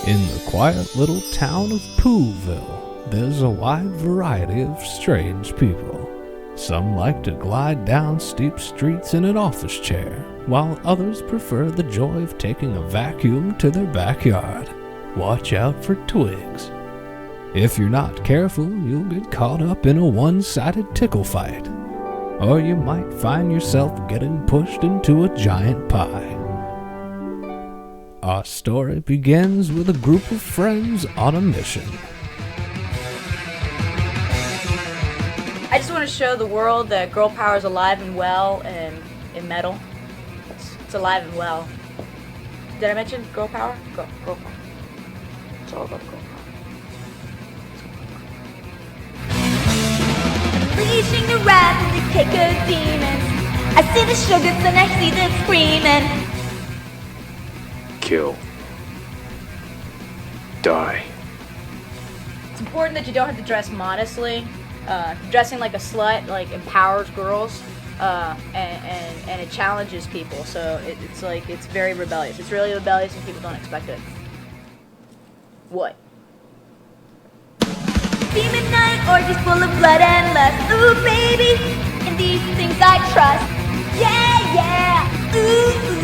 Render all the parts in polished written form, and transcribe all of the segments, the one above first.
In the quiet little town of Pooville, there's a wide variety of strange people. Some like to glide down steep streets in an office chair, while others prefer the joy of taking a vacuum to their backyard. Watch out for twigs. If you're not careful, you'll get caught up in a one-sided tickle fight, or you might find yourself getting pushed into a giant pie. Our story begins with a group of friends on a mission. I just want to show the world that girl power is alive and well and in metal. It's alive and well. Did I mention girl power? Girl power. It's all about girl power. Unleashing the wrath of the kicker demons. I see the sugars and I see them screaming. Kill. Die. It's important that you don't have to dress modestly. Dressing like a slut empowers girls, and it challenges people. So it's very rebellious. It's really rebellious, and people don't expect it. What? Demon night orgies full of blood and lust. Ooh, baby, in these things I trust. Yeah, yeah. Ooh, ooh.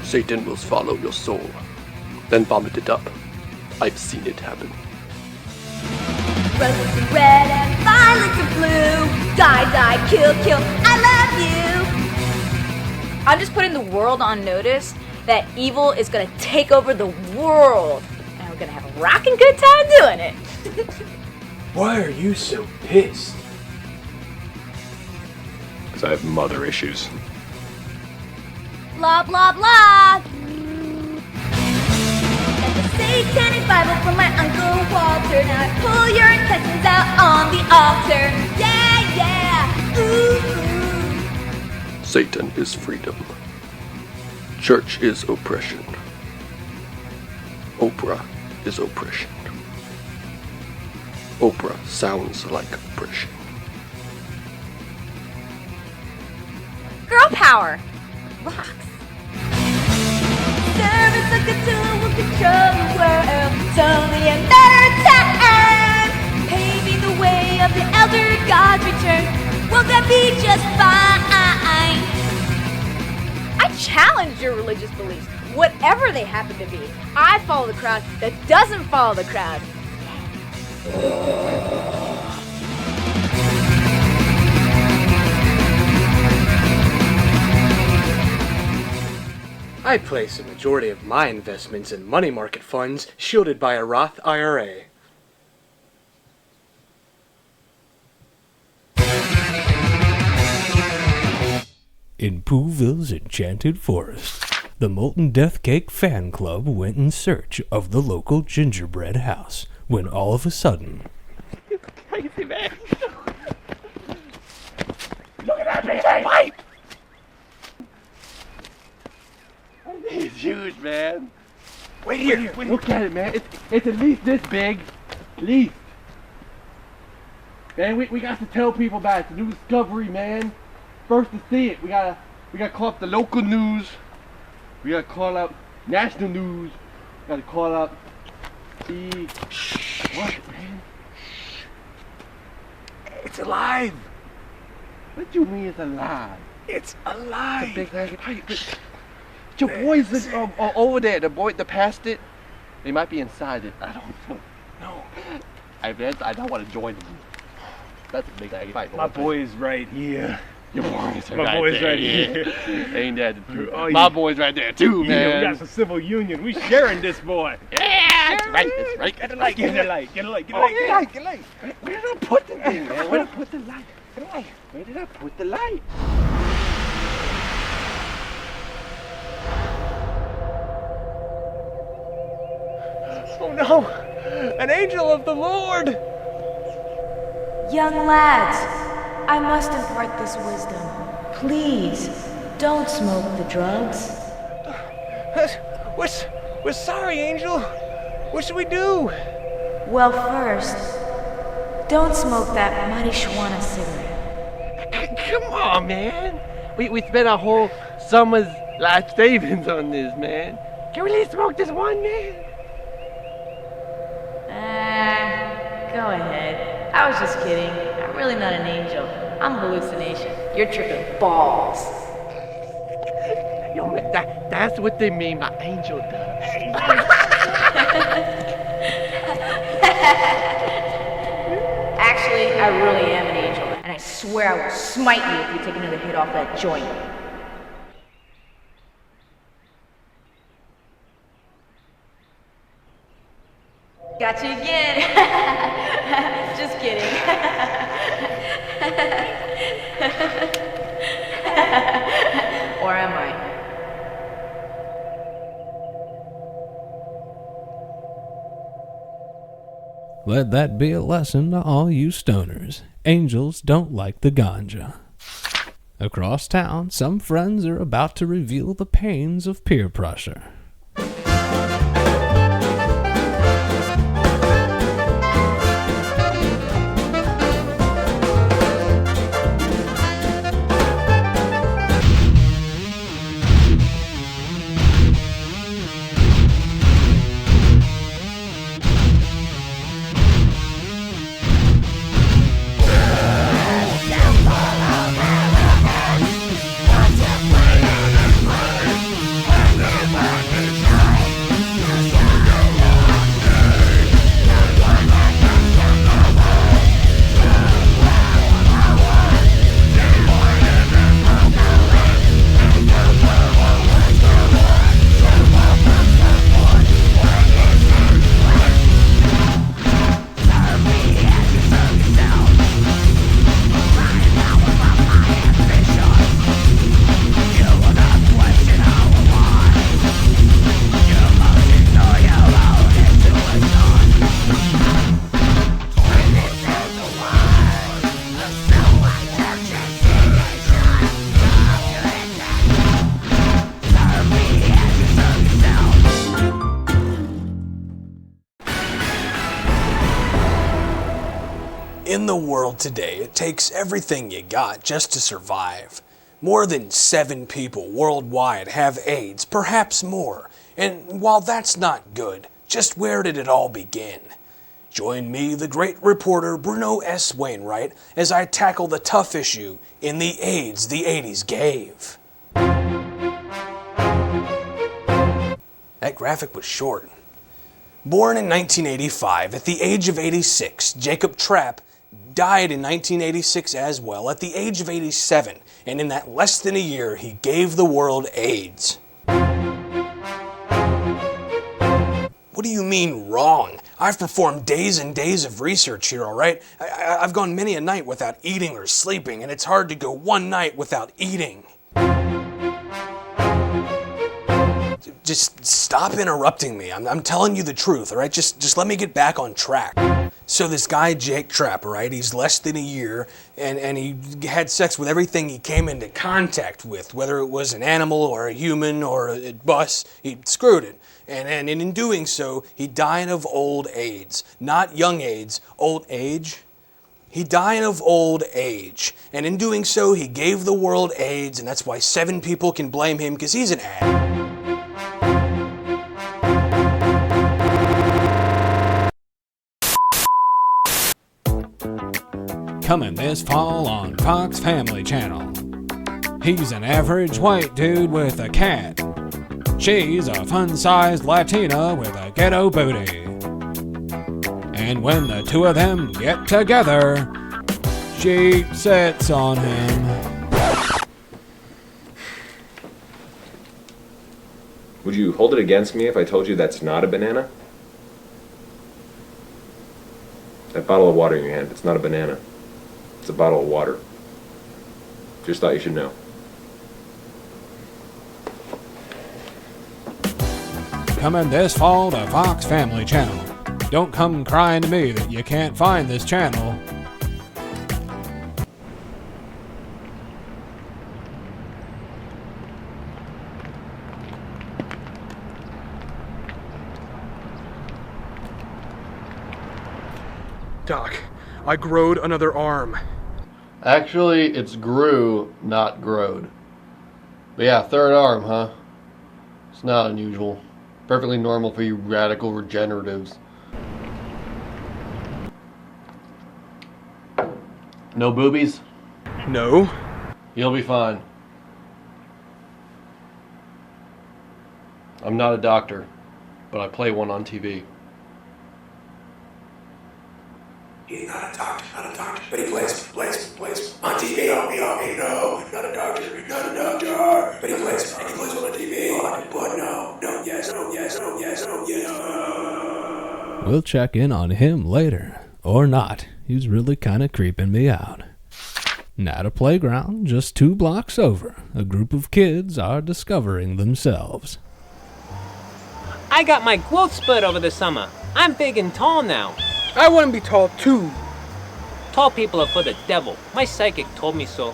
Satan will swallow your soul, then vomit it up. I've seen it happen. Roses are red and violets are blue. Die, die, kill, kill, I love you. I'm just putting the world on notice that evil is gonna take over the world. And we're gonna have a rockin' good time doing it. Why are you so pissed? Because I have mother issues. Blah, blah, blah. Got the satanic Bible from my Uncle Walter. Now I pull your intestines out on the altar. Yeah, yeah. Ooh, ooh. Satan is freedom. Church is oppression. Oprah is oppression. Oprah sounds like oppression. Girl power rocks. Servants of Cthulhu will control the world. It's only a matter of time. Paving the way of the elder God's return. Won't that be just fine? I challenge your religious beliefs, whatever they happen to be. I follow the crowd that doesn't follow the crowd. I place a majority of my investments in money market funds shielded by a Roth IRA. In Pooville's enchanted forest, the Molten Death Cake fan club went in search of the local gingerbread house, when all of a sudden... Crazy man. Pipe! It's huge, man. Wait here. Look at it, man. It's at least this big. At least. Man, we got to tell people about it. It's a new discovery, man. First to see it. We gotta call up the local news. We gotta call up national news. We gotta call up the... What, man? It's alive. What do you mean it's alive? It's alive. It's a big ragged pipe. Your boys are over there. The boy that passed it, they might be inside it. I don't know. No. I don't want to join them. That's a big ragged pipe. My boy's right here. Your boys are My boy's right here. Ain't that the truth? Oh, My yeah. boy's right there too, man. Yeah, we got some civil union. We sharing this boy. Yeah, that's right. That's right. Get a light. Get a light. Get a light. Get a Oh, light. get a light. Where did I put the thing, man? Where did I put the light? Where did I put the light? Oh no! An angel of the Lord! Young lads, I must impart this wisdom. Please, don't smoke the drugs. We're sorry, Angel. What should we do? Well, first, don't smoke that marijuana cigarette. Come on, man. We spent our whole summer's life savings on this, man. Can we at least smoke this one, man? Go ahead. I was just kidding. I'm really not an angel. I'm a hallucination. You're tripping balls. Yo, man, that's what they mean by angel dust. Actually, I really am an angel, and I swear I will smite you if you take another hit off that joint. Got you again. Just kidding. Or am I? Let that be a lesson to all you stoners. Angels don't like the ganja. Across town, some friends are about to reveal the pains of peer pressure. In the world today, it takes everything you got just to survive. More than 7 people worldwide have AIDS, perhaps more. And while that's not good, just where did it all begin? Join me, the great reporter Bruno S. Wainwright, as I tackle the tough issue in the AIDS the 80s gave. That graphic was short. Born in 1985, at the age of 86, Jacob Trapp died in 1986 as well, at the age of 87, and in that less than a year, he gave the world AIDS. What do you mean wrong? I've performed days and days of research here, alright? I've gone many a night without eating or sleeping, and it's hard to go one night without eating. Just stop interrupting me. I'm telling you the truth, alright? Just let me get back on track. So this guy, Jake Trapper, right, he's less than a year, and he had sex with everything he came into contact with, whether it was an animal or a human or a bus, he screwed it. And in doing so, he died of old AIDS. Not young AIDS, old age. He died of old age. And in doing so, he gave the world AIDS, and that's why 7 people can blame him, because he's an addict. Coming this fall on Fox Family Channel. He's an average white dude with a cat. She's a fun-sized Latina with a ghetto booty. And when the two of them get together, she sits on him. Would you hold it against me if I told you that's not a banana? That bottle of water in your hand, it's not a banana. It's a bottle of water. Just thought you should know. Coming this fall to Fox Family Channel. Don't come crying to me that you can't find this channel. Doc, I growed another arm. Actually, it's grew, not growed. But yeah, third arm, huh? It's not unusual. Perfectly normal for you radical regeneratives. No boobies? No. You'll be fine. I'm not a doctor, but I play one on TV. He's not a doctor, but he plays on TV. No, not a doctor, but he plays on TV. But no, yes. We'll check in on him later. Or not. He's really kind of creeping me out. Not a playground, just 2 blocks over. A group of kids are discovering themselves. I got my growth spurt over the summer. I'm big and tall now. I want to be tall too. Tall people are for the devil. My psychic told me so.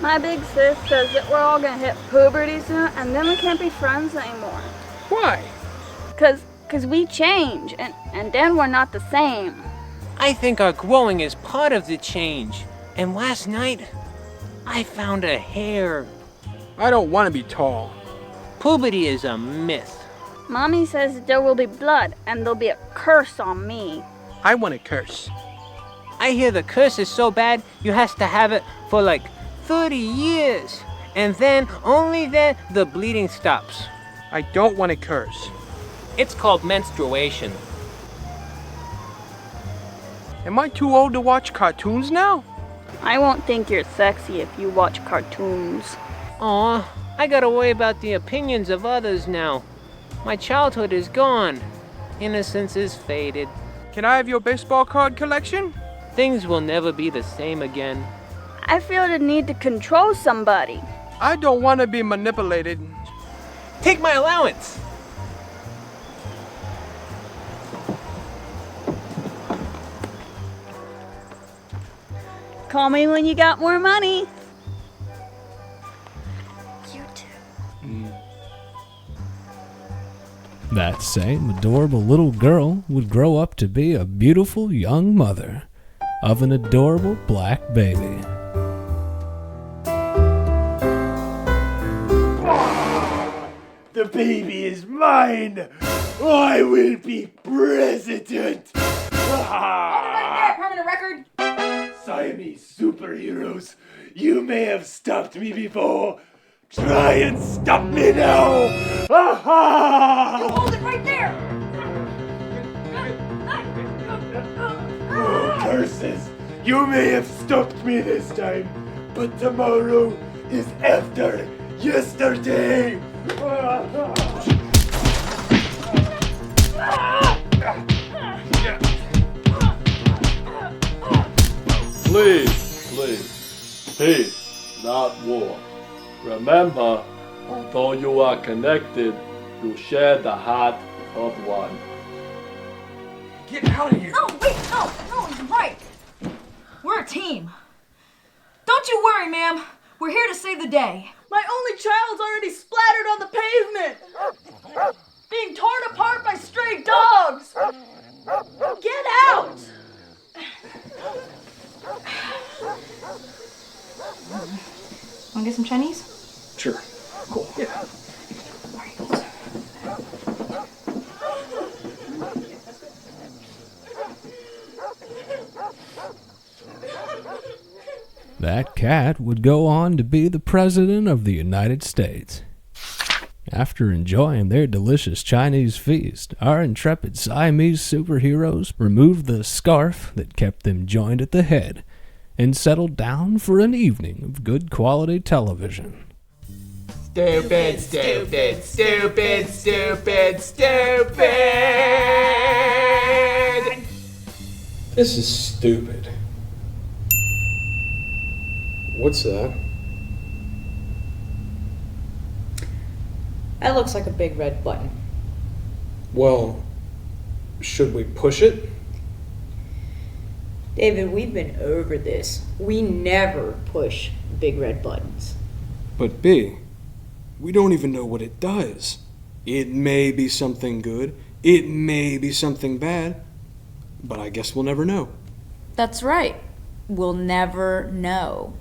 My big sis says that we're all gonna hit puberty soon, and then we can't be friends anymore. Why? Cause we change, and then we're not the same. I think our growing is part of the change. And last night, I found a hair. I don't want to be tall. Puberty is a myth. Mommy says that there will be blood, and there'll be a curse on me. I want a curse. I hear the curse is so bad, you has to have it for like 30 years. And then, only then, the bleeding stops. I don't want a curse. It's called menstruation. Am I too old to watch cartoons now? I won't think you're sexy if you watch cartoons. Aw, I gotta worry about the opinions of others now. My childhood is gone. Innocence is faded. Can I have your baseball card collection? Things will never be the same again. I feel the need to control somebody. I don't want to be manipulated. Take my allowance! Call me when you got more money. You too. That same adorable little girl would grow up to be a beautiful young mother of an adorable black baby. The baby is mine! I will be president! Permanent record. Siamese superheroes, you may have stopped me before. Try and stop me now! You hold it right there. Oh, curses! You may have stopped me this time, but tomorrow is after yesterday! Please, peace, not war. Remember, although you are connected, you share the heart of one. Get out of here. No, wait, no, he's right. We're a team. Don't you worry, ma'am. We're here to save the day. My only child's already splattered on the pavement, being torn apart by stray dogs. Get out! Wanna get some Chinese? Sure. Cool. Yeah. That cat would go on to be the President of the United States. After enjoying their delicious Chinese feast, our intrepid Siamese superheroes removed the scarf that kept them joined at the head and settled down for an evening of good quality television. Stupid, stupid, stupid, stupid, stupid! This is stupid. What's that? That looks like a big red button. Well, should we push it? David, we've been over this. We never push big red buttons. But B, we don't even know what it does. It may be something good, it may be something bad, but I guess we'll never know. That's right. We'll never know.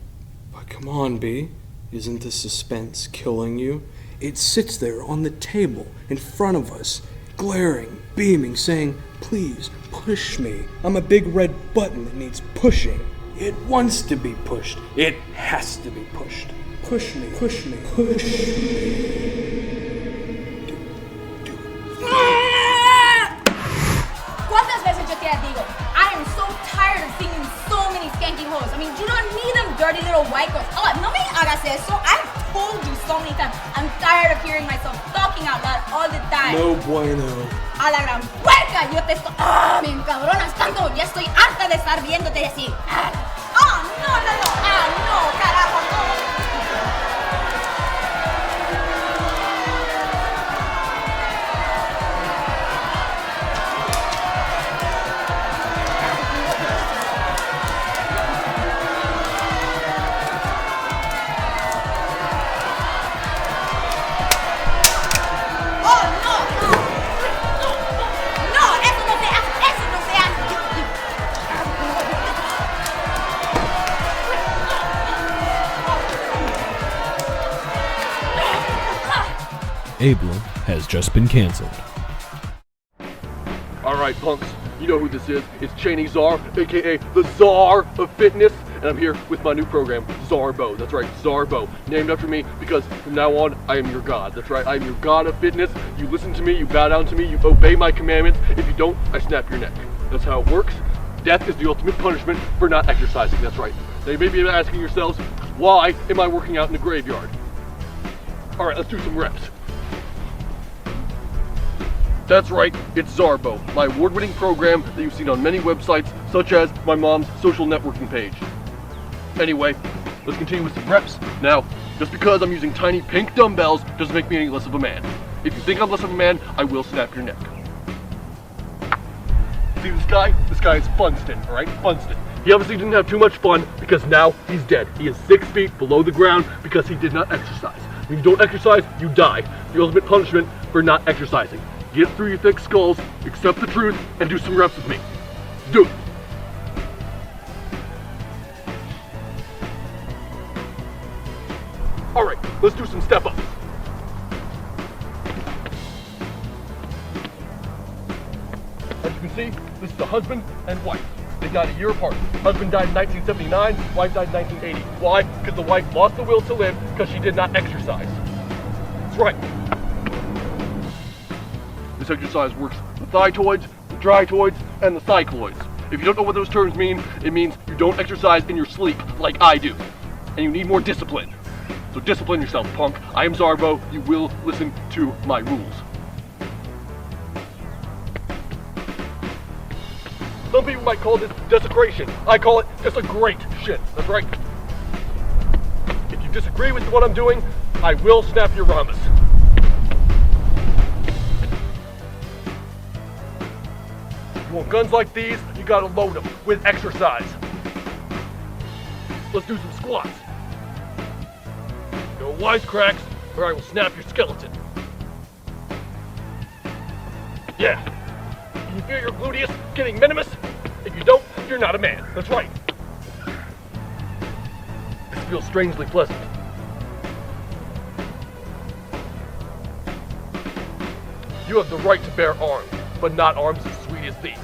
But come on, B, isn't the suspense killing you? It sits there on the table in front of us, glaring, beaming, saying, "Please, push me. I'm a big red button that needs pushing." It wants to be pushed. It has to be pushed. Push me, push me, push me. ¿Cuántas veces yo te digo? I am so tired of seeing so many skanky hoes. I mean, you don't need them dirty little white girls. Oh, no me hagas eso. I've told you so many times. I'm tired of hearing myself talking out loud all the time. No bueno. A la gran puerca, yo te estoy... ¡Ah! Me encabronas tanto. Ya estoy harta de estar viéndote decir... ¡Ah! ¡Ah! ¡No, no, no! ¡Ah, no! ¡Carajo, no! Abler has just been canceled. Alright, punks, you know who this is. It's Cheney Czar, aka the Czar of Fitness, and I'm here with my new program, Czarbo. That's right, Czarbo. Named after me because from now on, I am your god. That's right, I am your god of fitness. You listen to me, you bow down to me, you obey my commandments. If you don't, I snap your neck. That's how it works. Death is the ultimate punishment for not exercising. That's right. Now you may be asking yourselves, why am I working out in the graveyard? Alright, let's do some reps. That's right, it's Czarbo, my award-winning program that you've seen on many websites, such as my mom's social networking page. Anyway, let's continue with some reps. Now, just because I'm using tiny pink dumbbells doesn't make me any less of a man. If you think I'm less of a man, I will snap your neck. See this guy? This guy is Funston, alright? Funston. He obviously didn't have too much fun because now he's dead. He is 6 feet below the ground because he did not exercise. When you don't exercise, you die. The ultimate punishment for not exercising. Get through your thick skulls, accept the truth, and do some reps with me. Do it. Alright, let's do some step-ups. As you can see, this is a husband and wife. They died a year apart. Husband died in 1979, wife died in 1980. Why? Because the wife lost the will to live because she did not exercise. That's right. This exercise works the thytoids, the drytoids, and the cycloids. If you don't know what those terms mean, it means you don't exercise in your sleep like I do. And you need more discipline. So discipline yourself, punk. I am Czarbo. You will listen to my rules. Some people might call this desecration. I call it just a great shit. That's right. If you disagree with what I'm doing, I will snap your ramas. You want guns like these, you gotta load them with exercise. Let's do some squats. No wisecracks, or I will snap your skeleton. Yeah. Can you feel your gluteus getting minimus? If you don't, you're not a man. That's right. This feels strangely pleasant. You have the right to bear arms, but not arms as sweet as these.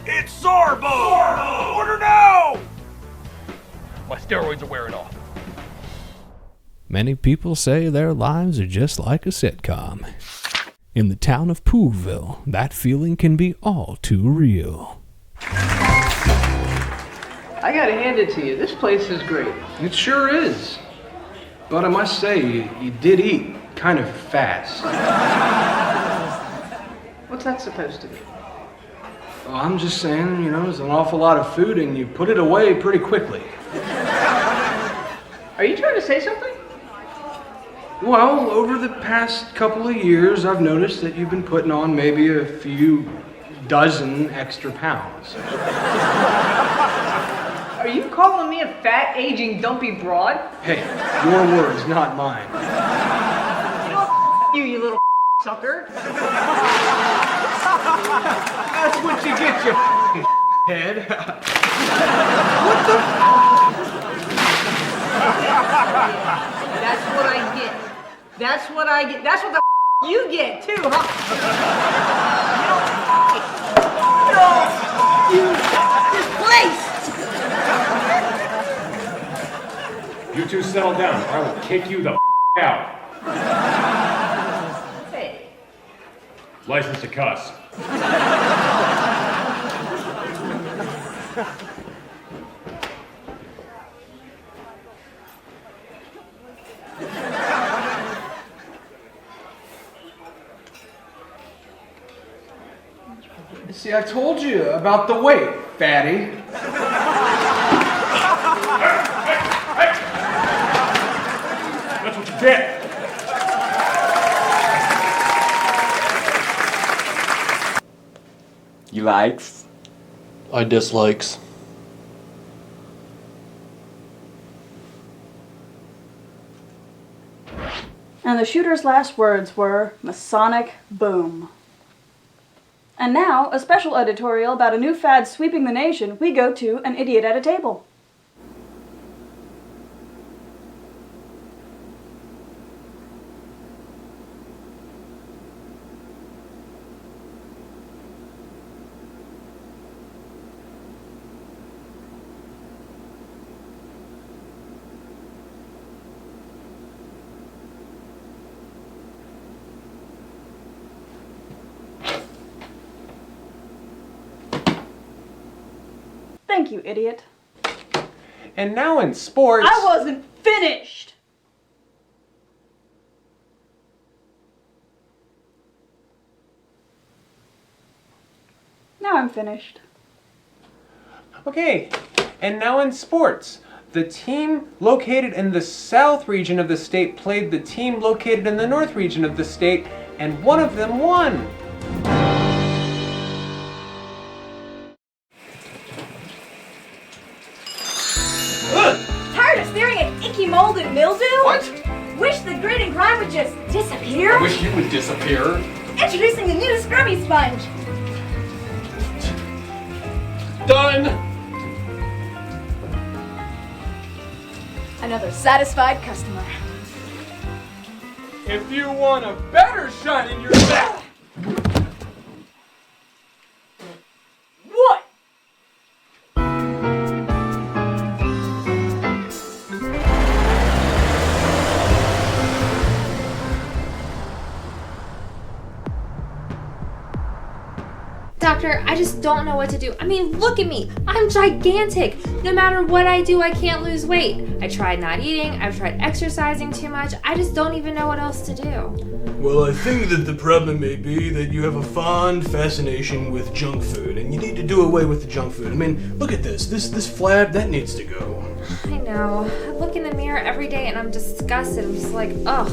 It's Sorbo! Order now! My steroids are wearing off. Many people say their lives are just like a sitcom. In the town of Pooville, that feeling can be all too real. I gotta hand it to you, this place is great. It sure is. But I must say, you did eat kind of fast. What's that supposed to be? Well, I'm just saying, there's an awful lot of food and you put it away pretty quickly. Are you trying to say something? Well, over the past couple of years, I've noticed that you've been putting on maybe a few dozen extra pounds. Are you calling me a fat, aging, dumpy broad? Hey, your words, not mine. You little sucker. That's what you get, you head. What the? That's what I get. That's what I get. That's what the you get too, huh? This place! You two settle down, or I will kick you the out. Hey. License to cuss. See, I told you about the weight, fatty. That's what you get. You likes? I dislikes. And the shooter's last words were Masonic boom. And now, a special editorial about a new fad sweeping the nation. We go to An Idiot at a Table. Thank you, idiot. And now in sports... I wasn't finished! Now I'm finished. Okay, and now in sports. The team located in the south region of the state played the team located in the north region of the state, and one of them won. Tired of staring at icky mold and mildew? What? Wish the grit and grime would just disappear? I wish you would disappear. Introducing the new Scrubby Sponge. Done! Another satisfied customer. If you want a better shine in your back. What? Doctor, I just don't know what to do. I mean, look at me. I'm gigantic. No matter what I do, I can't lose weight. I tried not eating. I've tried exercising too much. I just don't even know what else to do. Well, I think that the problem may be that you have a fond fascination with junk food, and you need to do away with the junk food. I mean, look at this. This flab, that needs to go. I know. I look in the mirror every day and I'm disgusted. I'm just like, ugh.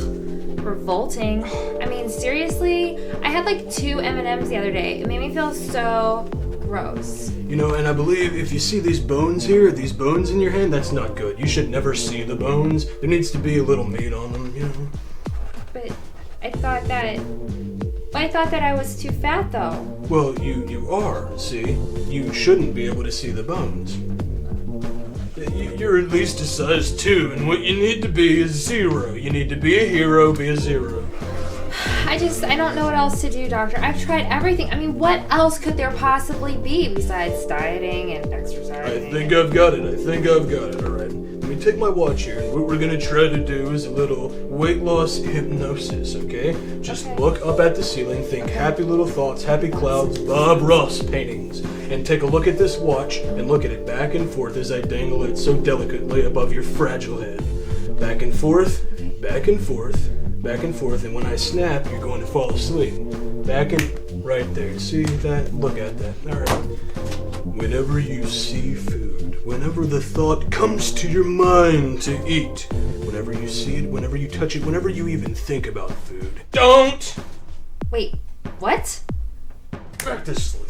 revolting. I mean, seriously, I had like 2 M&Ms the other day. It made me feel so gross. You know, and I believe if you see these bones here, these bones in your hand, that's not good. You should never see the bones. There needs to be a little meat on them, you know. But I thought that I was too fat though. Well, you are, see? You shouldn't be able to see the bones. You're at least a size 2, and what you need to be is 0. You need to be a hero, be a 0. I don't know what else to do, doctor. I've tried everything. I mean, what else could there possibly be besides dieting and exercising? I think I've got it, alright. Let me take my watch here, and what we're gonna try to do is a little weight loss hypnosis, okay? Just look up at the ceiling, think happy little thoughts, happy clouds, Bob Ross paintings, and take a look at this watch, and look at it back and forth as I dangle it so delicately above your fragile head. Back and forth, back and forth, back and forth, and when I snap, you're going to fall asleep. Back and right there. See that? Look at that. Alright. Whenever you see food, whenever the thought comes to your mind to eat, whenever you see it, whenever you touch it, whenever you even think about food, don't! Wait, what? Back to sleep.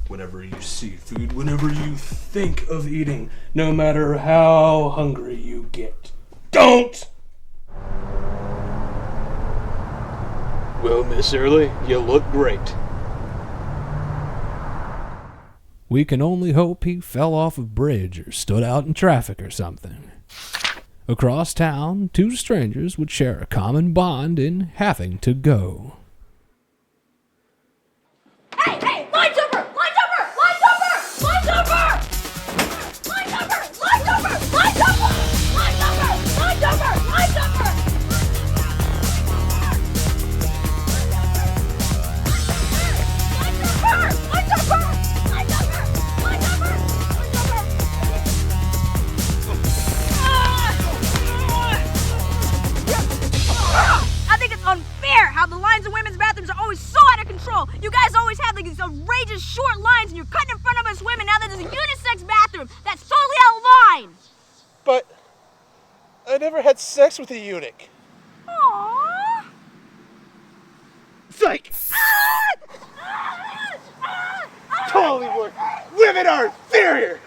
Whenever you see food, whenever you think of eating, no matter how hungry you get, don't! Well, Miss Early, you look great. We can only hope he fell off a bridge or stood out in traffic or something. Across town, 2 strangers would share a common bond in having to go. Hey, line jumper! Line jumper! Line jumper! Line jumper! Line jumper! Line jumper! Line jumper! Line jumper! Line jumper! Line jumper! I think it's unfair how the lines in women's bathrooms are always so out of control. You guys always have like these outrageous short lines and you're cutting in front of us women now that there's a unisex bathroom. That's totally out of line. But I never had sex with a eunuch. Aww. Psych! Totally work. Women are inferior!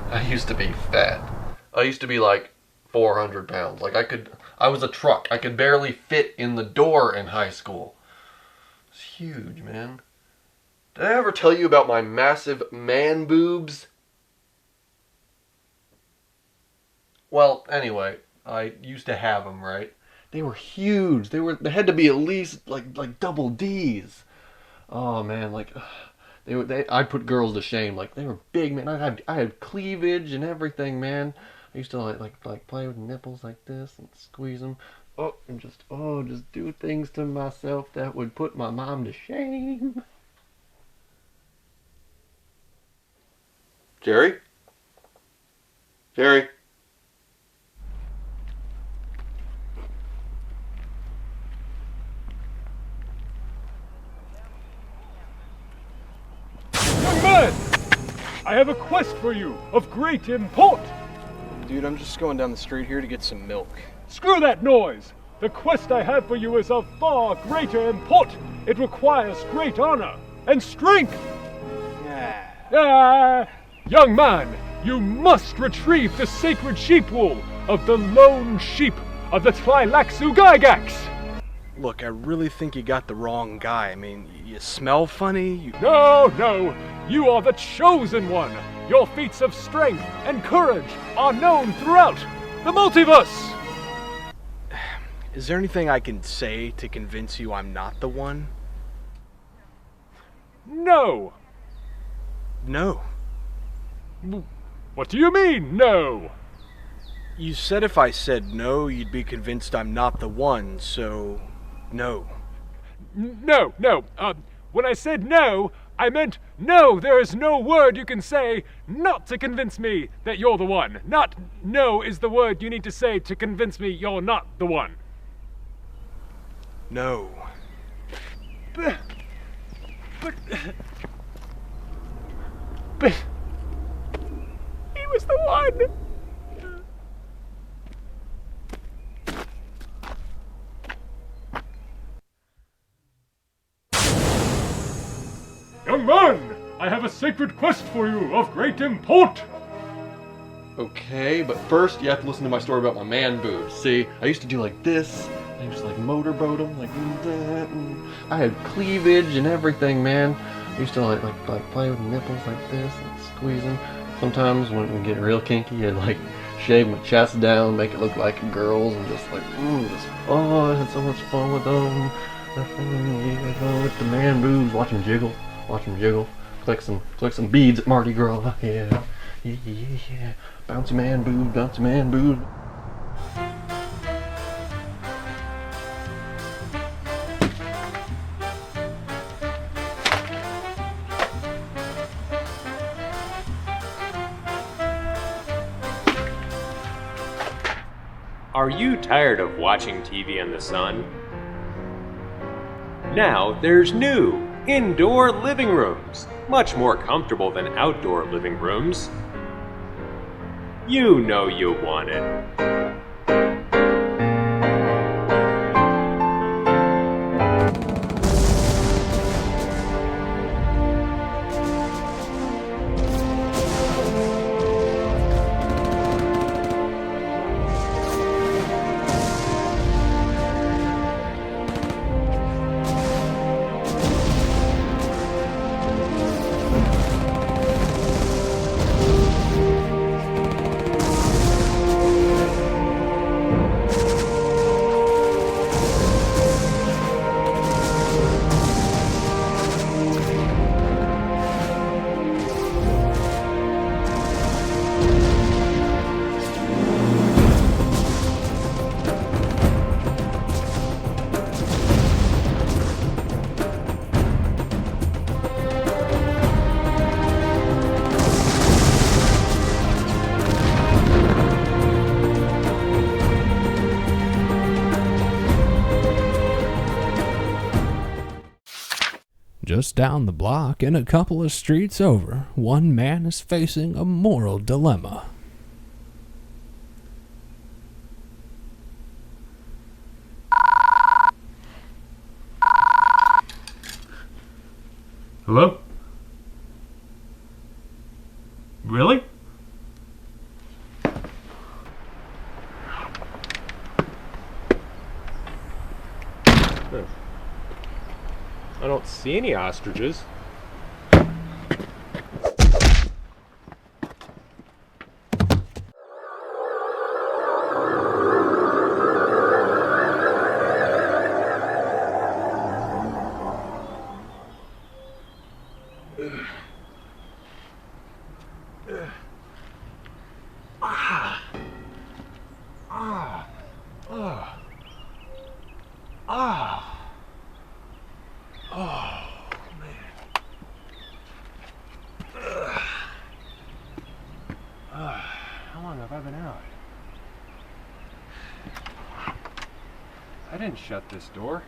I used to be fat. I used to be like 400 pounds. Like I was a truck. I could barely fit in the door in high school. It's huge, man. Did I ever tell you about my massive man boobs? Well, anyway, I used to have them, right? They were huge. They had to be at least like double D's. Oh man, like I put girls to shame. Like they were big, man. I had cleavage and everything, man. I used to like play with nipples like this and squeeze them. And just do things to myself that would put my mom to shame. Jerry? Jerry? Young man! I have a quest for you of great import! Dude, I'm just going down the street here to get some milk. Screw that noise! The quest I have for you is of far greater import. It requires great honor and strength. Young man, you must retrieve the sacred sheep wool of the lone sheep of the Tleilaxu Gygax. Look, I really think you got the wrong guy. I mean, you smell funny. No, you are the chosen one. Your feats of strength and courage are known throughout the multiverse. Is there anything I can say to convince you I'm not the one? No. No. What do you mean, no? You said if I said no, you'd be convinced I'm not the one, so no. No. When I said no, I meant no, there is no word you can say not to convince me that you're the one. Not no is the word you need to say to convince me you're not the one. No. one! Young man, I have a sacred quest for you of great import. Okay, but first you have to listen to my story about my man boobs. See, I used to do like this. I used to like motorboat them like that. And I had cleavage and everything, man. I used to like play with nipples like this, and squeeze them. Sometimes when we get real kinky, I'd like shave my chest down, make it look like a girl's, and just like, I had so much fun with them. With the man boobs, watch them jiggle. Collect some beads at Mardi Gras. Yeah. Bouncy man boob. Are you tired of watching TV in the sun? Now there's new indoor living rooms, much more comfortable than outdoor living rooms. You know you want it. Just down the block and a couple of streets over, one man is facing a moral dilemma. Hello? Really? I don't see any ostriches. How long have I been out? I didn't shut this door.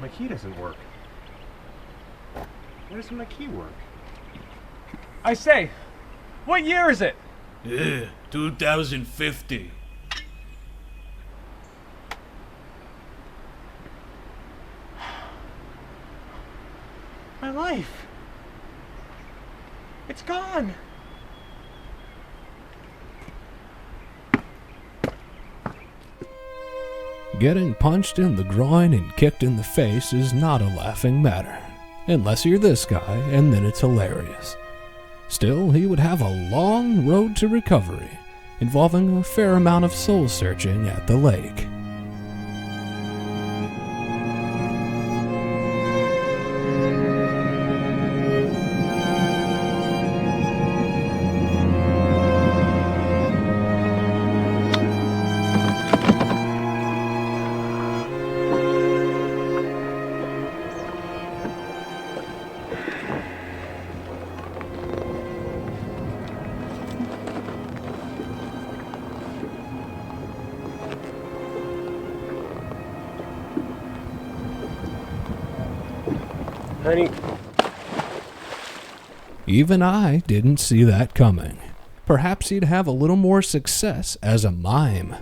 My key doesn't work. Why doesn't my key work? I say, what year is it? 2050. My life. It's gone. Getting punched in the groin and kicked in the face is not a laughing matter. Unless you're this guy, and then it's hilarious. Still, he would have a long road to recovery, involving a fair amount of soul searching at the lake. Honey. Even I didn't see that coming. Perhaps he'd have a little more success as a mime.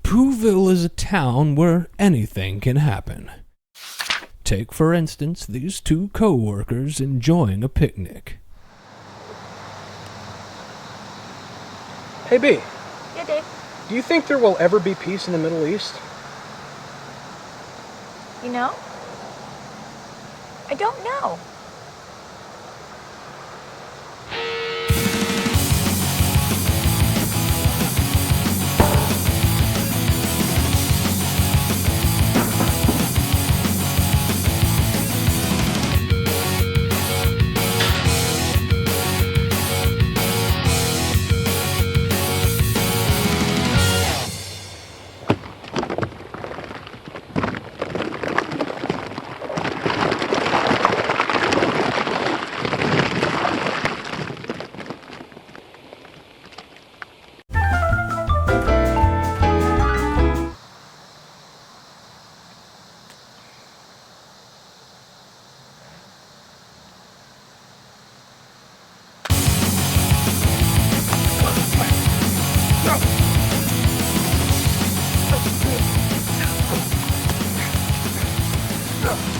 Pooville is a town where anything can happen. Take, for instance, these two co-workers enjoying a picnic. Hey, B. Yeah, Dave. Do you think there will ever be peace in the Middle East? You know? I don't know.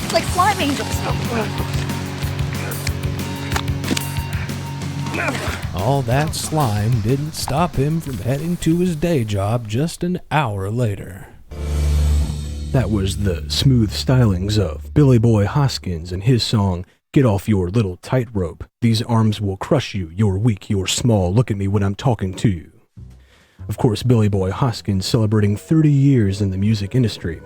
It's like slime angels. All that slime didn't stop him from heading to his day job just an hour later. That was the smooth stylings of Billy Boy Hoskins and his song, "Get Off Your Little Tightrope. These arms will crush you. You're weak, you're small. Look at me when I'm talking to you." Of course, Billy Boy Hoskins celebrating 30 years in the music industry.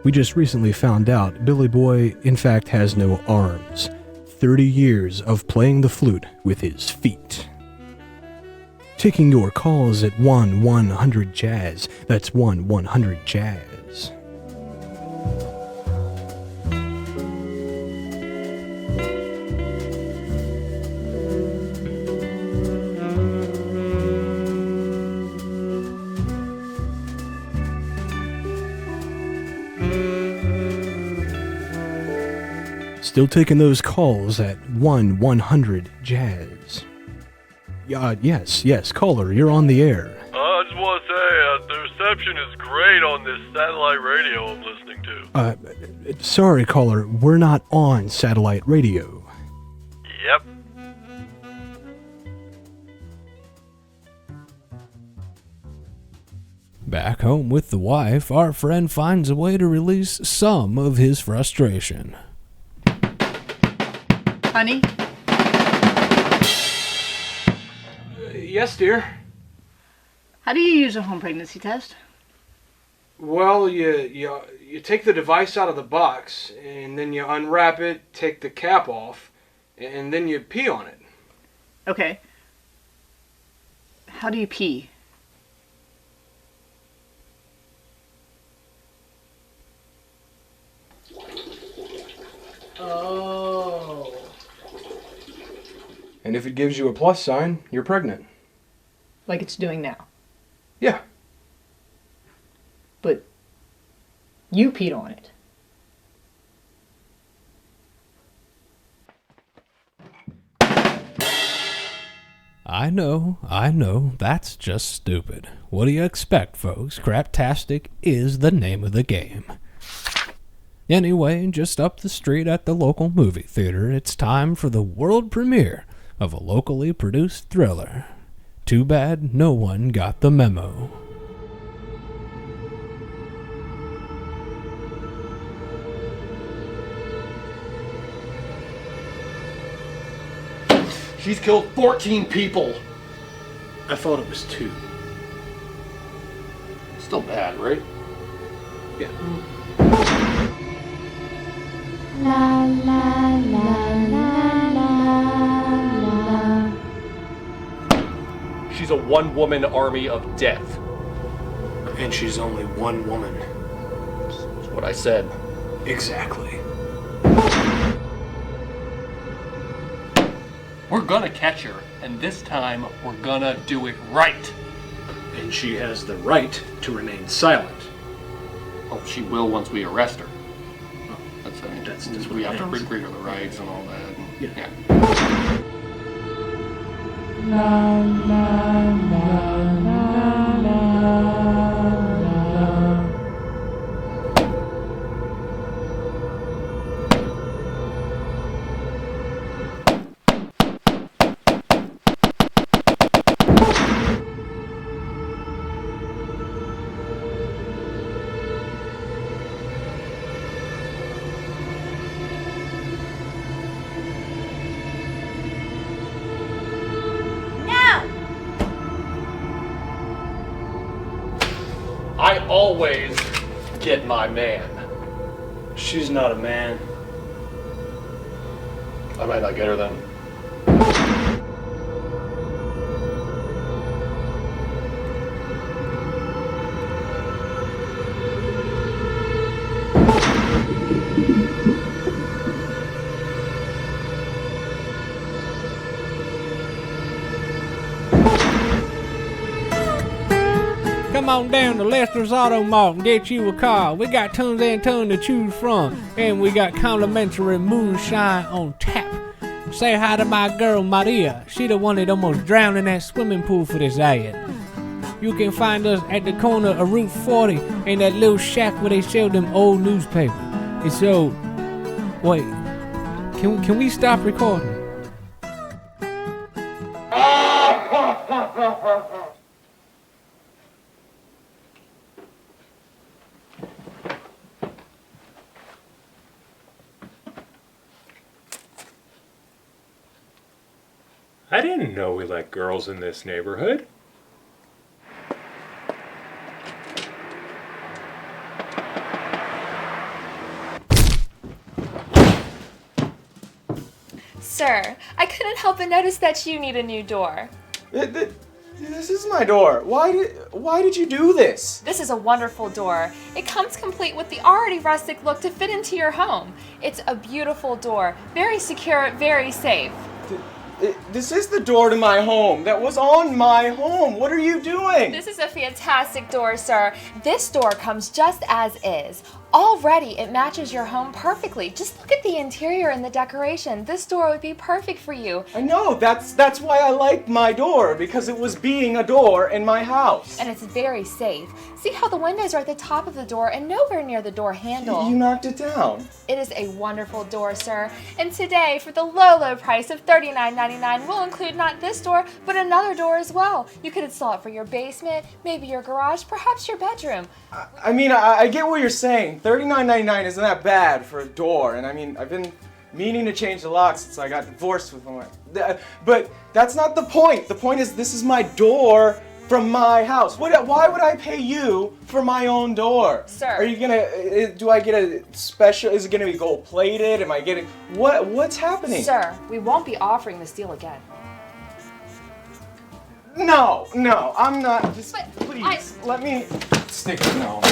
We just recently found out Billy Boy, in fact, has no arms. 30 years of playing the flute with his feet. Taking your calls at 1-100-JAZZ. That's 1-100-JAZZ. Still taking those calls at 1-100-JAZZ. Yes, caller, you're on the air. I just want to say, the reception is great on this satellite radio I'm listening to. Sorry, caller, we're not on satellite radio. Yep. Back home with the wife, our friend finds a way to release some of his frustration. Honey? Yes, dear. How do you use a home pregnancy test? Well, you take the device out of the box, and then you unwrap it, take the cap off, and then you pee on it. Okay. How do you pee? Oh. And if it gives you a plus sign, you're pregnant. Like it's doing now. Yeah. But you peed on it. I know, that's just stupid. What do you expect, folks? Craptastic is the name of the game. Anyway, just up the street at the local movie theater, it's time for the world premiere of a locally produced thriller. Too bad no one got the memo. She's killed 14 people. I thought it was 2. Still bad, right? Yeah. La la la la la. She's a one-woman army of death. And she's only one woman. That's what I said. Exactly. We're gonna catch her, and this time we're gonna do it right. And she has the right to remain silent. Oh, she will once we arrest her. That's we have to read her the rights and all that. Yeah. La la la la la. I always get my man. She's not a man. I might not get her then. Come on down to Lester's Auto Mall and get you a car. We got tons and tons to choose from, and we got complimentary moonshine on tap. Say hi to my girl Maria. She the one that almost drowned in that swimming pool for this ad. You can find us at the corner of Route 40 in that little shack where they sell them old newspapers. And so, wait, can we stop recording? I didn't know we let girls in this neighborhood. Sir, I couldn't help but notice that you need a new door. This is my door. Why did you do this? This is a wonderful door. It comes complete with the already rustic look to fit into your home. It's a beautiful door, very secure, very safe. This is the door to my home. That was on my home. What are you doing? This is a fantastic door, sir. This door comes just as is. Already, it matches your home perfectly. Just look at the interior and the decoration. This door would be perfect for you. I know. That's why I like my door, because it was being a door in my house. And it's very safe. See how the windows are at the top of the door and nowhere near the door handle. You knocked it down. It is a wonderful door, sir. And today, for the low price of $39.99, we'll include not this door, but another door as well. You could install it for your basement, maybe your garage, perhaps your bedroom. I mean, I get what you're saying. $39.99 isn't that bad for a door, and I mean, I've been meaning to change the lock since I got divorced with my... But that's not the point. The point is this is my door from my house. Why would I pay you for my own door? Sir. Are you gonna... Do I get a special... Is it gonna be gold plated? Am I getting... What's happening? Sir, we won't be offering this deal again. No, I'm not... Just please, let me stick it now.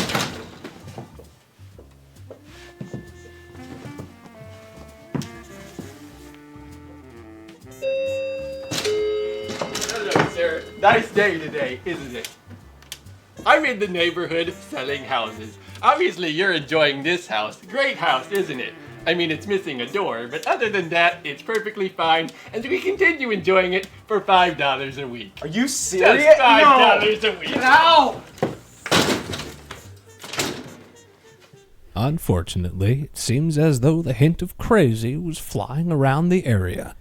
Hello, sir. Nice day today, isn't it? I'm in the neighborhood selling houses. Obviously, you're enjoying this house. Great house, isn't it? I mean, it's missing a door, but other than that, it's perfectly fine, and we continue enjoying it for $5 a week. Are you serious? Just $5 a week. No! Unfortunately, it seems as though the hint of crazy was flying around the area,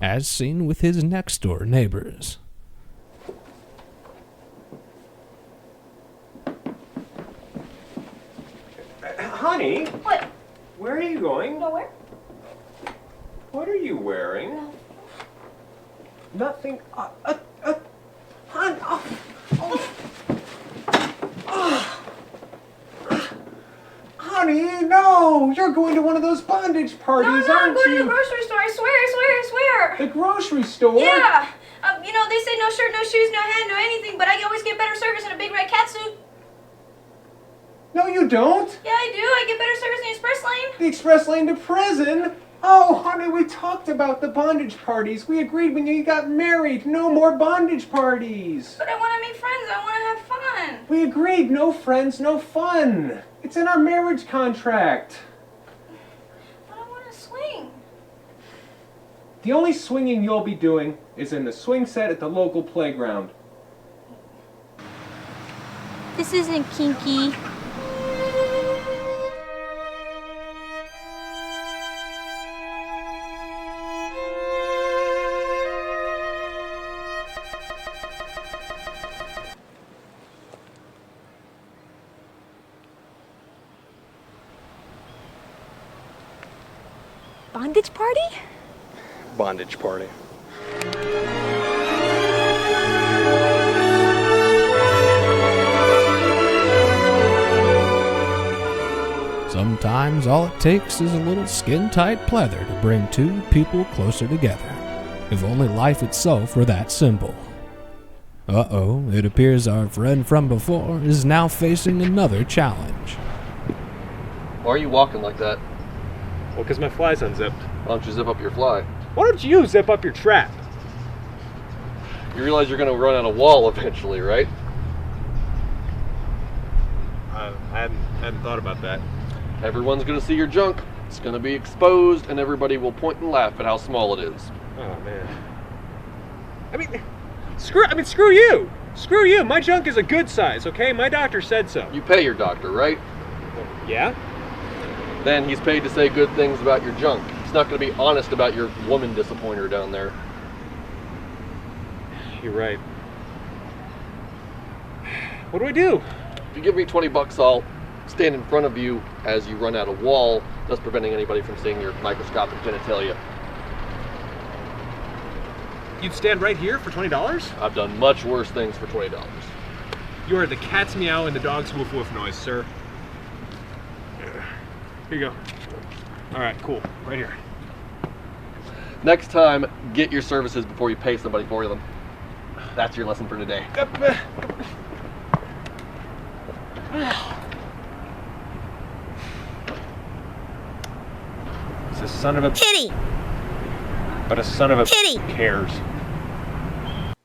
as seen with his next-door neighbors. Honey? What? Where are you going? Nowhere. What are you wearing? Nothing. Hon. Oh, you're going to one of those bondage parties, No, I'm aren't going you? to the grocery store. I swear. The grocery store? Yeah. You know, they say no shirt, no shoes, no hat, no anything, but I always get better service in a big red cat suit. No, you don't. Yeah, I do. I get better service in the express lane. The express lane to prison? Oh, honey, we talked about the bondage parties. We agreed when you got married, no more bondage parties. But I want to make friends. I want to have fun. We agreed, no friends, no fun. It's in our marriage contract. But I want to swing. The only swinging you'll be doing is in the swing set at the local playground. This isn't kinky. Bondage party? Bondage party. Sometimes all it takes is a little skin-tight pleather to bring two people closer together. If only life itself were that simple. Uh-oh, it appears our friend from before is now facing another challenge. Why are you walking like that? Well, because my fly's unzipped. Why don't you zip up your fly? Why don't you zip up your trap? You realize you're going to run out of wall eventually, right? I hadn't thought about that. Everyone's going to see your junk. It's going to be exposed, and everybody will point and laugh at how small it is. Oh, man. Screw you! Screw you! My junk is a good size, okay? My doctor said so. You pay your doctor, right? Yeah? Then he's paid to say good things about your junk. He's not going to be honest about your woman disappointer down there. You're right. What do I do? If you give me $20, I'll stand in front of you as you run out of wall, thus preventing anybody from seeing your microscopic genitalia. You'd stand right here for $20? I've done much worse things for $20. You are the cat's meow and the dog's woof woof noise, sir. Here you go. All right, cool. Right here. Next time, get your services before you pay somebody for them. That's your lesson for today. It's a son of a Kitty. But a son of a Kitty cares.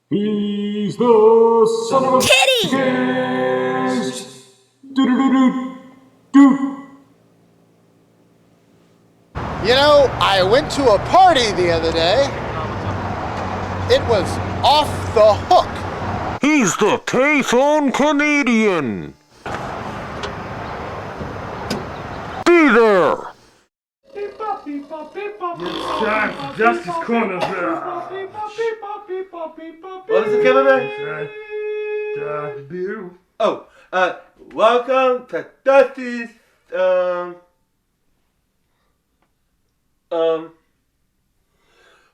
He's the son of a Kitty. cares. Do-do-do-do-do. You know, I went to a party the other day. It was off the hook. He's the K-Phone Canadian. Be there. It's Justice Corner. What is it, cameraman? Oh, welcome to Dusty's,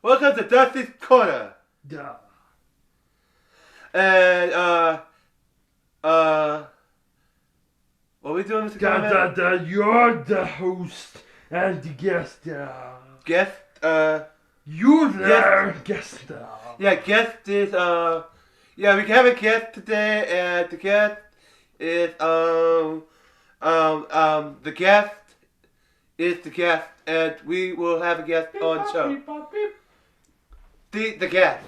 welcome to Dusty's Corner. And, what are we doing, Mr. Cameraman? You're the host and the guest. Guest, You there, guest. yeah, guest is, yeah, we have a guest today, and the guest is, the guest is the guest, and we will have a guest on the show. The guest.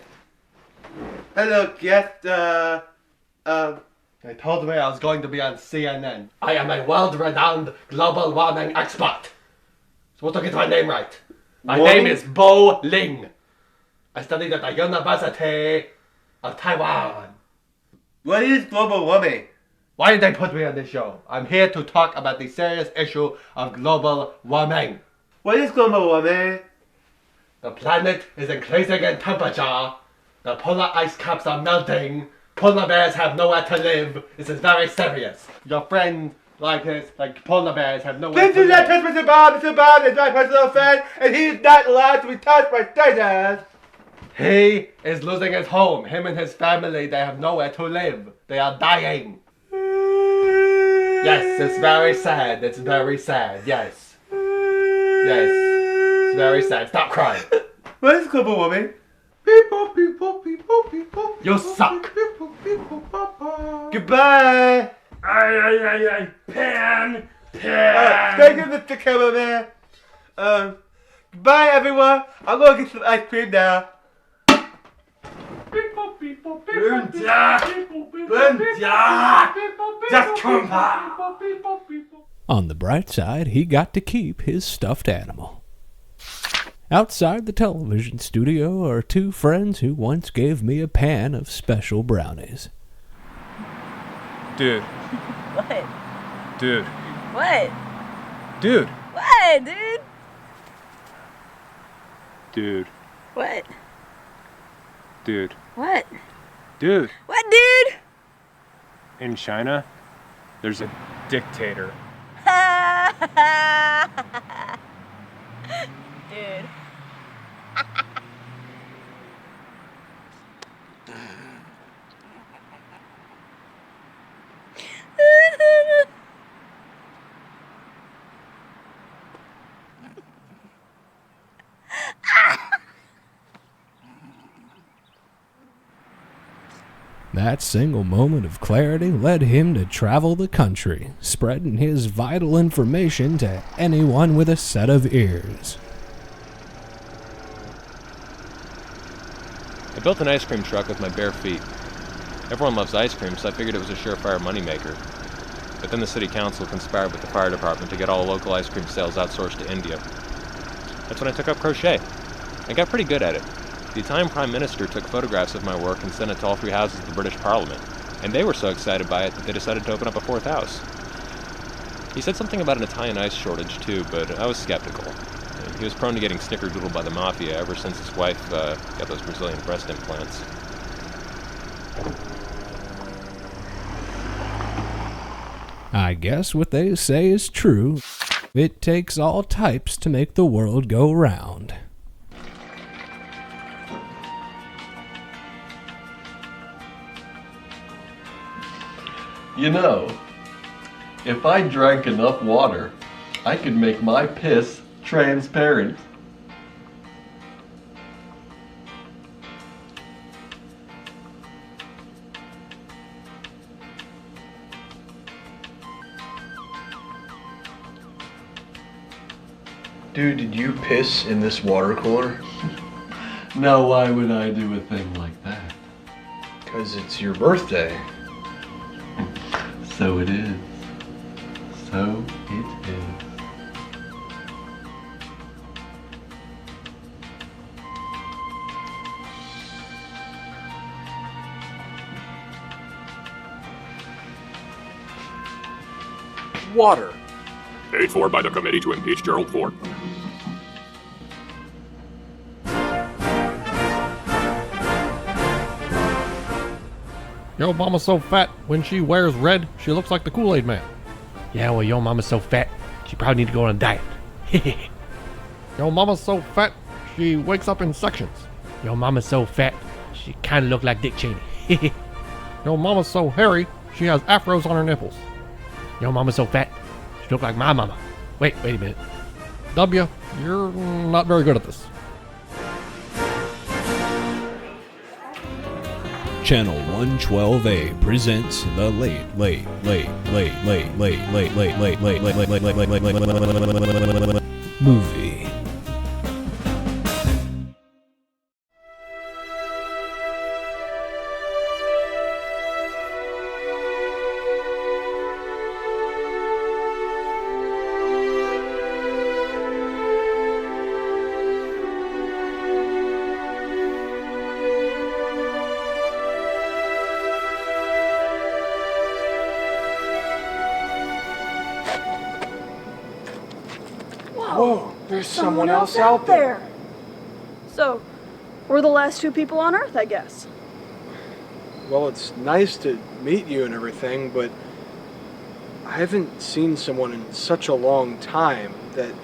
Hello, guest, I told me I was going to be on CNN. I am a world-renowned global warming expert. Supposed to get my name right. My name is Bo Ling. I studied at the University of Taiwan. What is global warming? Why did they put me on this show? I'm here to talk about the serious issue of global warming. What is global warming? The planet is increasing in temperature. The polar ice caps are melting. Polar bears have nowhere to live. This is very serious. Your friend like polar bears have nowhere to live. This is not touch Mr. Bob. Mr. Bob is my personal friend, and he is not allowed to be touched by strangers. He is losing his home. Him and his family, they have nowhere to live. They are dying. Yes, it's very sad. It's very sad. Yes. Yes. It's very sad. Stop crying. Where's Clubber Woman? You suck. Goodbye. Aye. Pan. Thank you, Mr. Cameraman. Goodbye, everyone. I'm gonna get some ice cream now. Just come back. On the bright side, he got to keep his stuffed animal. Outside the television studio are two friends who once gave me a pan of special brownies. Dude. What? Dude. What? Dude. What, dude? Dude. What? Dude. What? Dude. What, dude? In China, there's a dictator. Dude. That single moment of clarity led him to travel the country, spreading his vital information to anyone with a set of ears. I built an ice cream truck with my bare feet. Everyone loves ice cream, so I figured it was a surefire moneymaker. But then the city council conspired with the fire department to get all local ice cream sales outsourced to India. That's when I took up crochet. I got pretty good at it. The Italian Prime Minister took photographs of my work and sent it to all three houses of the British Parliament, and they were so excited by it that they decided to open up a fourth house. He said something about an Italian ice shortage too, but I was skeptical. He was prone to getting snickerdoodled by the mafia ever since his wife got those Brazilian breast implants. I guess what they say is true. It takes all types to make the world go round. You know, if I drank enough water, I could make my piss transparent. Dude, did you piss in this water cooler? Now why would I do a thing like that? Because it's your birthday. So it is. So it is. Water. Paid for by the committee to impeach Gerald Ford. Yo mama's so fat, when she wears red, she looks like the Kool-Aid Man. Yeah, well, yo mama's so fat, she probably need to go on a diet. Yo mama's so fat, she wakes up in sections. Yo mama's so fat, she kinda look like Dick Cheney. Yo mama's so hairy, she has afros on her nipples. Yo mama's so fat, she look like my mama. Wait a minute. W, you're not very good at this. Channel 112A presents the late movie. Whoa, there's someone else out there. So, we're the last two people on Earth, I guess. Well, it's nice to meet you and everything, but I haven't seen someone in such a long time that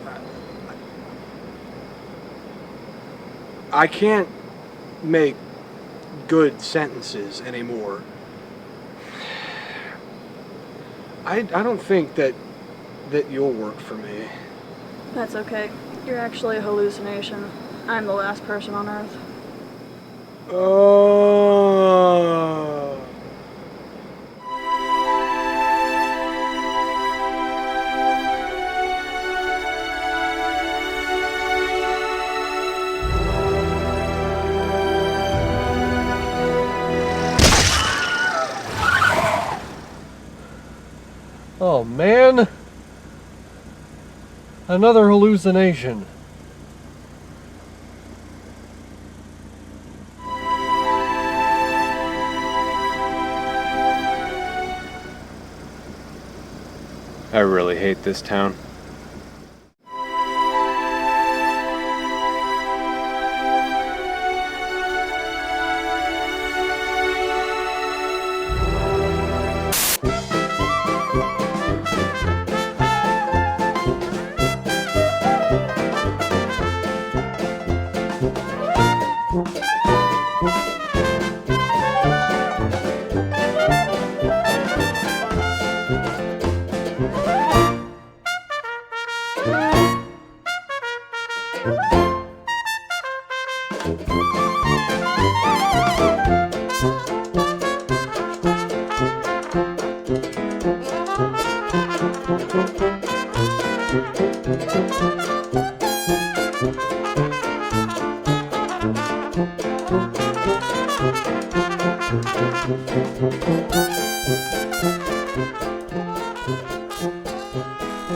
I can't make good sentences anymore. I don't think that you'll work for me. That's okay. You're actually a hallucination. I'm the last person on Earth. Oh. Oh man! Another hallucination. I really hate this town.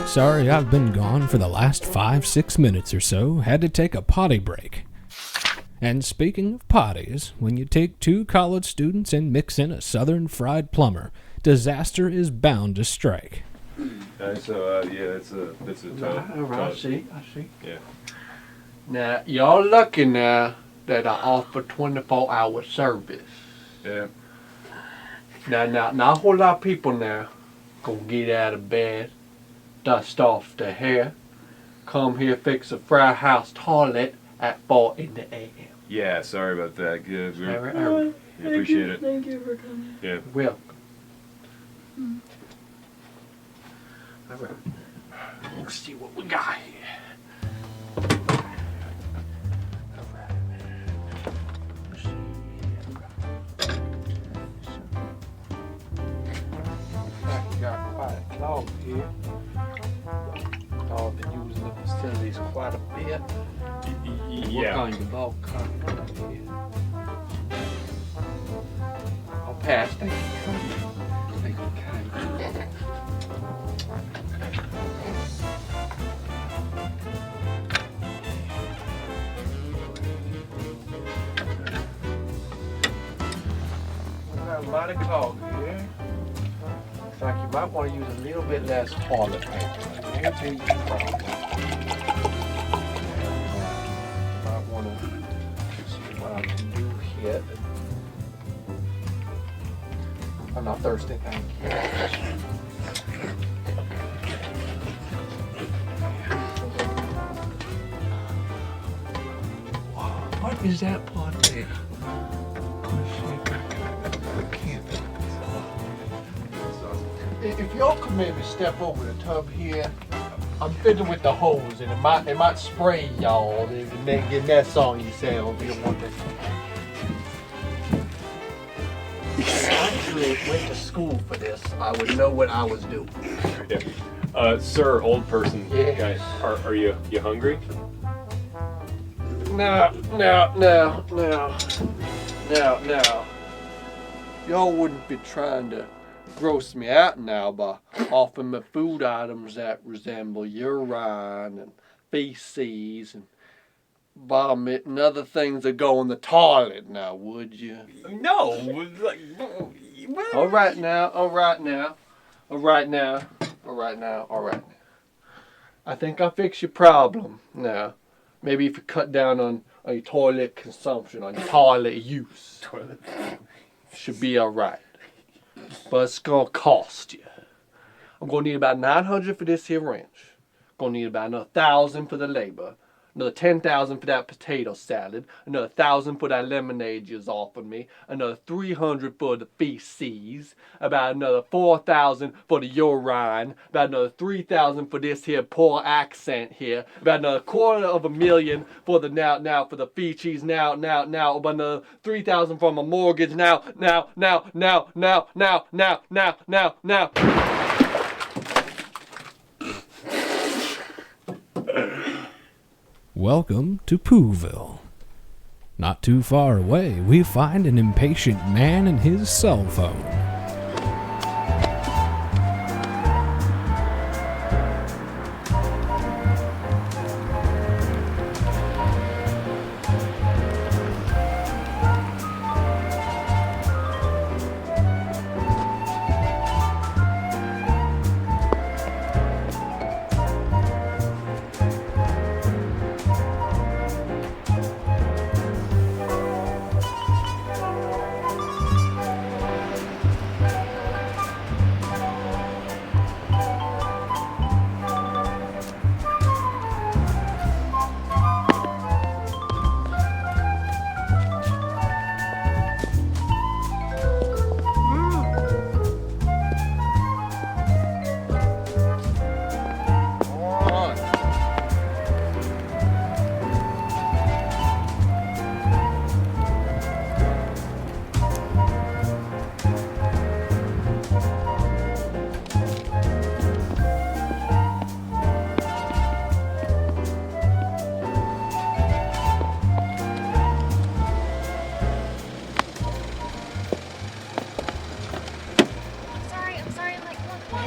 Sorry I've been gone for the last 5-6 minutes or so. Had to take a potty break. And speaking of potties, when you take 2 college students and mix in a southern fried plumber, disaster is bound to strike. So, yeah, it's a toilet. I see. Yeah. Now, y'all lucky now that I offer 24-hour service. Yeah. Now, a whole lot of people now gonna get out of bed, dust off their hair, come here, fix a fry house toilet at 4 in the a.m. Yeah, sorry about that. Good. We Appreciate appreciate it. Thank you for coming. Yeah. Welcome. Mm. All right. Let's see what we got here. Got quite a clog here. I've been using the facilities quite a bit. Yeah. What kind of ball concrete here? I'll pass. Thank you. Thank you, kind. Got a lot of clog here. Looks like you might want to use a little bit less toilet paper. Maybe you problem. Might want to see what I can do here. I'm not thirsty, thank you. What is that part there? If y'all could maybe step over the tub here, I'm fiddling with the hose and it might spray y'all and then get mess on yourself. You don't want that. I actually went to school for this. I would know what I was doing. Yeah. Sir, old person Yeah. guy, are you hungry? No. Y'all wouldn't be trying to gross me out now by offering me food items that resemble urine and feces and vomit and other things that go in the toilet now, would you? No. All right now. I think I fixed your problem now. Maybe if you cut down on your toilet consumption, on your toilet use. Should be all right. But it's gonna cost you. I'm gonna need about $900 for this here wrench. Gonna need about another $1,000 for the labor. Another 10,000 for that potato salad. Another 1,000 for that lemonade you offered me. Another 300 for the feces. About another 4,000 for the urine. About another 3,000 for this here poor accent here. About another $250,000 for the now for the feces now. About another 3,000 for my mortgage now. Welcome to Pooville. Not too far away, we find an impatient man and his cell phone.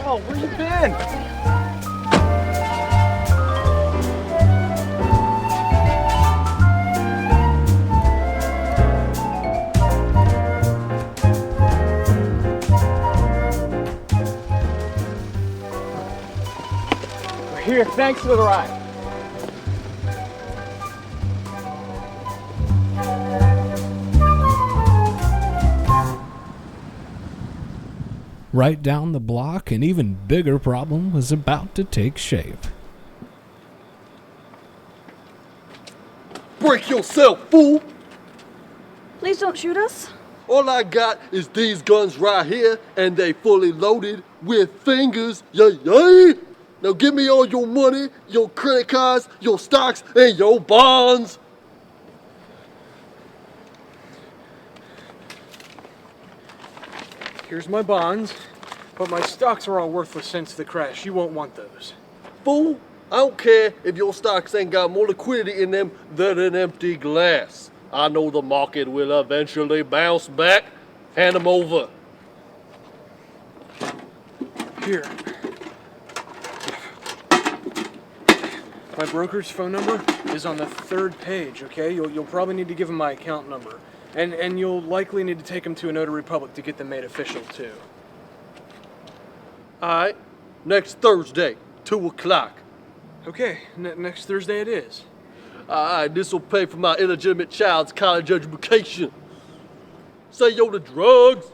Oh, where you been? We're here. Thanks for the ride. Right down the block, an even bigger problem was about to take shape. Break yourself, fool! Please don't shoot us. All I got is these guns right here, and they fully loaded with fingers, yay! Now give me all your money, your credit cards, your stocks, and your bonds! Here's my bonds, but my stocks are all worthless since the crash. You won't want those. Fool, I don't care if your stocks ain't got more liquidity in them than an empty glass. I know the market will eventually bounce back. Hand them over. Here. My broker's phone number is on the 3rd page, okay? You'll probably need to give him my account number. And you'll likely need to take him to a notary public to get them made official, too. Alright, next Thursday, 2 o'clock. Okay, next Thursday it is. Alright, this'll pay for my illegitimate child's college education. Say yo to drugs.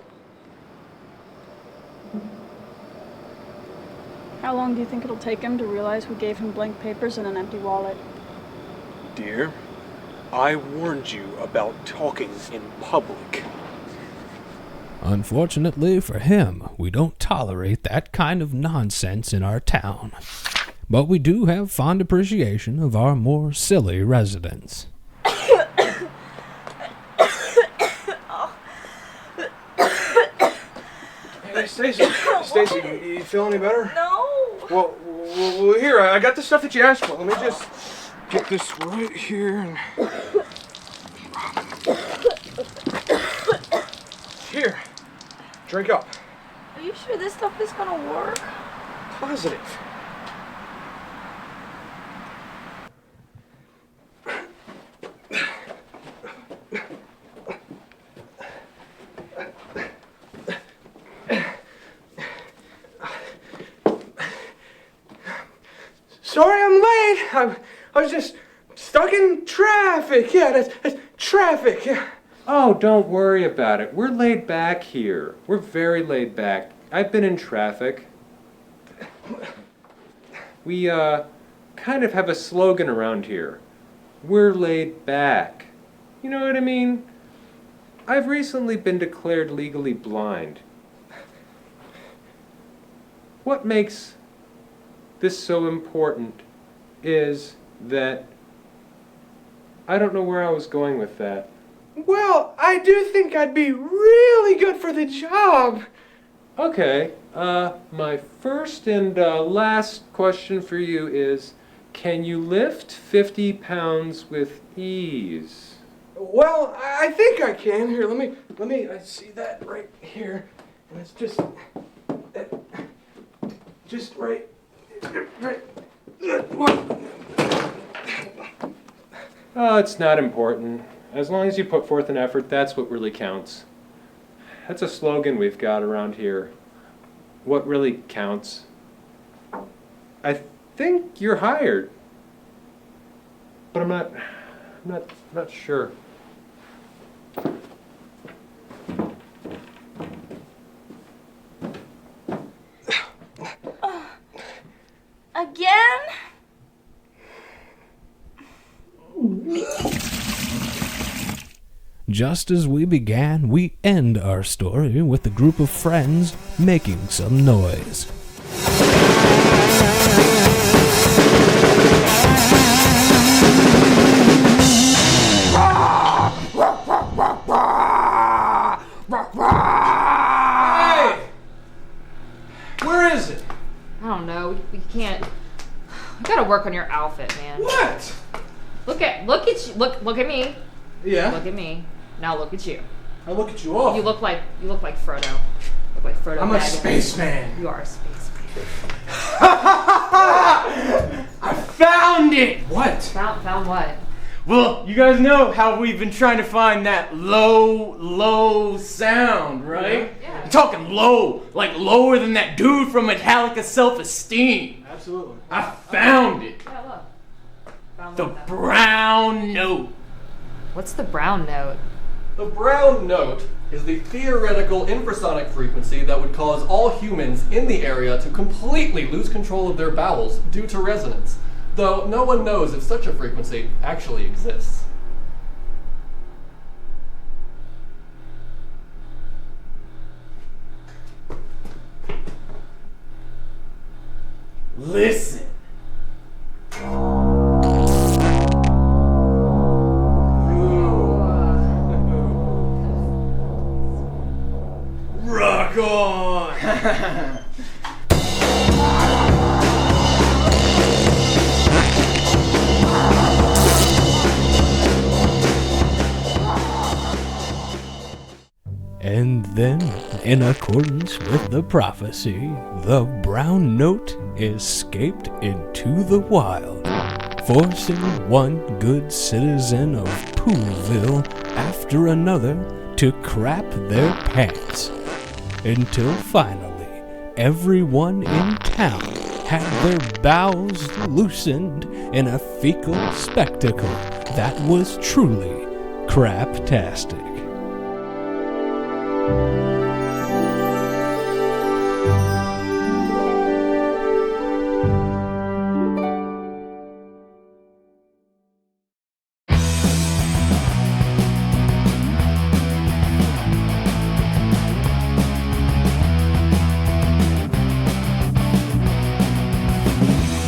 How long do you think it'll take him to realize we gave him blank papers and an empty wallet? Dear, I warned you about talking in public. Unfortunately for him, we don't tolerate that kind of nonsense in our town. But we do have fond appreciation of our more silly residents. Hey, Stacy, you feel any better? No. Well, here, I got the stuff that you asked for. Let me just get this right here. And... Here, drink up. Are you sure this stuff is gonna work? Positive. Sorry I'm late. I was just stuck in traffic. Yeah, that's traffic. Yeah. Oh, don't worry about it. We're laid back here. We're very laid back. I've been in traffic. We, kind of have a slogan around here. we're laid back. You know what I mean? I've recently been declared legally blind. What makes this so important is that I don't know where I was going with that. Well, I do think I'd be really good for the job. Okay, my first and last question for you is, can you lift 50 pounds with ease? Well, I think I can. Here, let me, I see that right here. And it's just right. Oh, it's not important. As long as you put forth an effort, that's what really counts. That's a slogan we've got around here. What really counts? I think you're hired. But I'm not sure. Again? Just as we began, we end our story with a group of friends making some noise. Hey! Where is it? I don't know. We can't. We gotta work on your outfit, man. What? Look at you. Look at me. Yeah. Look at me. Now look at you. I look at you all. You look like Frodo. Look like Frodo. I'm a Baggins. spaceman. You are a spaceman. I found it! What? Found what? Well, you guys know how we've been trying to find that low sound, right? Yeah. I'm talking low, like lower than that dude from Metallica Self-Esteem. Absolutely. I found it. Yeah, look. Found The what, though? brown note. What's the brown note? The brown note is the theoretical infrasonic frequency that would cause all humans in the area to completely lose control of their bowels due to resonance, though no one knows if such a frequency actually exists. Listen. Rock on! And then, in accordance with the prophecy, the brown note escaped into the wild, forcing one good citizen of Pooville after another to crap their pants, until finally everyone in town had their bowels loosened in a fecal spectacle that was truly craptastic.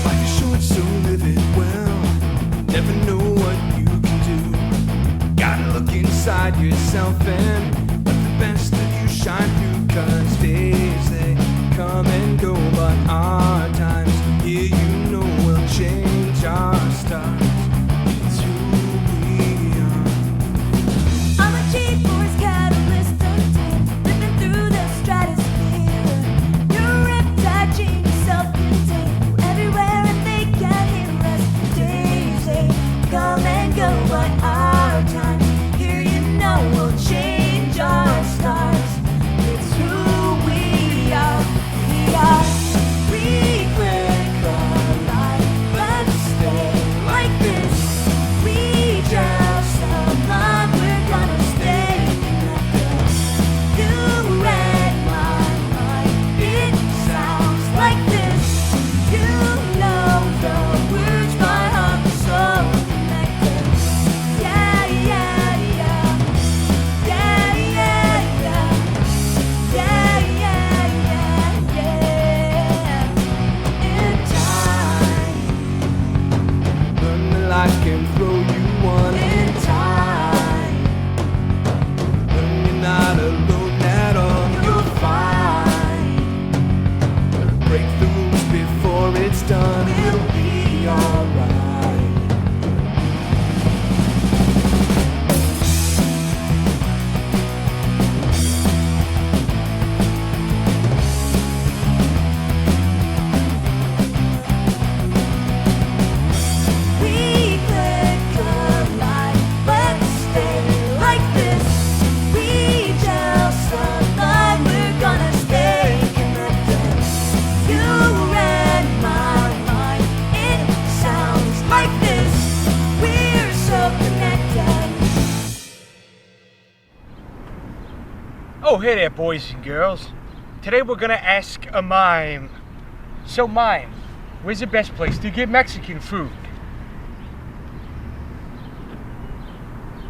Life is short, so live it well. Never know what you can do. Gotta look inside yourself. boys and girls. Today we're gonna ask a mime. So mime, where's the best place to get Mexican food?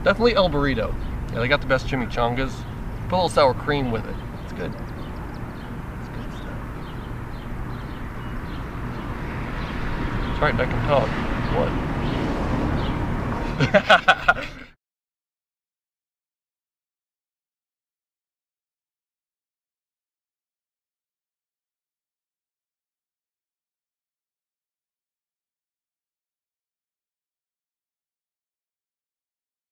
Definitely El Burrito. Yeah, they got the best chimichangas. Put a little sour cream with it. It's good. It's good stuff. That's right, I can talk. What?